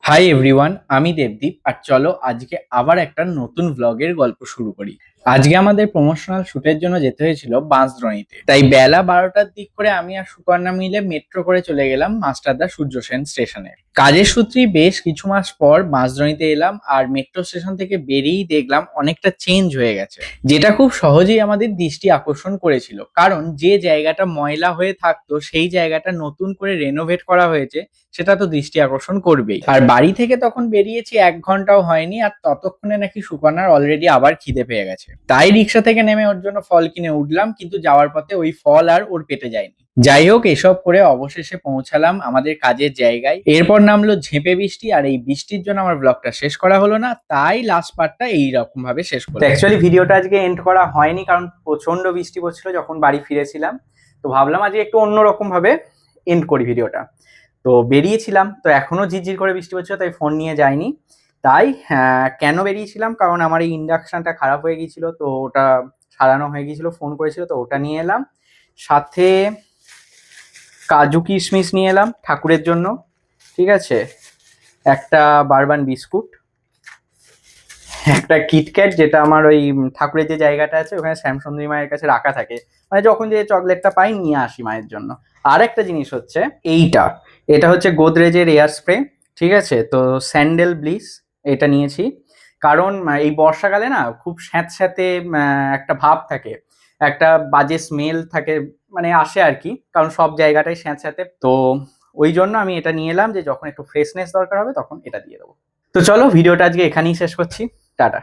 Hi everyone, আমি দেবদীপ। আর চলো আজকে আবার একটা নতুন ভ্লগের গল্প শুরু করি। আজকে আমাদের প্রমোশনাল শুটের জন্য যেতে হয়েছিল বাঁশদ্রোণীতে, তাই বেলা 12টার দিক করে আমি আর সুকন্যা মিলে মেট্রো করে চলে গেলাম মাস্টারদা সূর্য সেন স্টেশনে। কাজের সূত্রেই বেশ কিছু মাস পর বাঁশদ্রোণীতে এলাম, আর মেট্রো স্টেশন থেকে বেরিয়েই দেখলাম অনেকটা চেঞ্জ হয়ে গেছে, যেটা খুব সহজেই আমাদের দৃষ্টি আকর্ষণ করেছিল। কারণ যে জায়গাটা ময়লা হয়ে থাকতো সেই জায়গাটা নতুন করে রেনোভেট করা হয়েছে, সেটা তো দৃষ্টি আকর্ষণ করবেই। আর বাড়ি থেকে তখন বেরিয়েছি 1 ঘন্টাও হয়নি, আর ততক্ষণে নাকি সুকন্যার অলরেডি আবার খিদে পেয়ে গেছে। তাই রিক্সা থেকে নেমে ওর জন্য ফল কিনে উঠলাম, কিন্তু যাওয়ার পথে ওই ফল আর ওর পেটে যায়নি। যাই হোক, এসব করে অবশেষে পৌঁছালাম আমাদের কাজের জায়গায়। এরপর নামলো ঝেঁপে বৃষ্টি, আর এই বৃষ্টির জন্য আমার ব্লগটা শেষ করা হলো না, তাই লাস্ট পার্টটা এইরকম ভাবে শেষ করলাম। অ্যাকচুয়ালি ভিডিওটা আজকে এন্ড করা হয়নি, কারণ প্রচন্ড বৃষ্টি পড়ছিল যখন বাড়ি ফিরেছিলাম। তো ভাবলাম আজকে একটু অন্যরকম ভাবে এন্ড করি ভিডিওটা। তো বেরিয়েছিলাম, তো এখনো ঝিরঝির করে বৃষ্টি পড়ছিল, তাই ফোন নিয়ে যাইনি। তাই কেন বেরিয়েছিলাম, কারণ আমার এই ইন্ডাকশনটা খারাপ হয়ে গিয়েছিল, তো ওটা সারানো হয়ে গিয়েছিল, ফোন করেছিল, তো ওটা নিয়ে এলাম। সাথে কাজু কিশমিশ নিয়ে এলাম ঠাকুরের জন্য, ঠিক আছে। একটা বারবান বিস্কুট, একটা কিটক্যাট, যেটা আমার ওই ঠাকুরের যে জায়গাটা আছে ওখানে শ্যামসুন্দরী মায়ের কাছে রাখা থাকে, মানে যখন যে চকলেটটা পাই নিয়ে আসি মায়ের জন্য। আর একটা জিনিস হচ্ছে এটা হচ্ছে গোদরেজের এয়ার স্প্রে, ঠিক আছে। তো স্যান্ডেল ব্লিস এটা নিয়েছি, কারণ এই বর্ষাকালে না খুব স্যাঁতস্যাঁতে একটা ভাব থাকে, একটা বাজে স্মেল থাকে, মানে আসে আর কি, কারণ সব জায়গাটাই স্যাঁতস্যাঁতে। তো ওই জন্য আমি এটা নিয়ে এলাম, যে যখন একটু ফ্রেশনেস দরকার হবে তখন এটা দিয়ে দেবো। তো চলো ভিডিওটা আজকে এখানেই শেষ করছি। টাটা।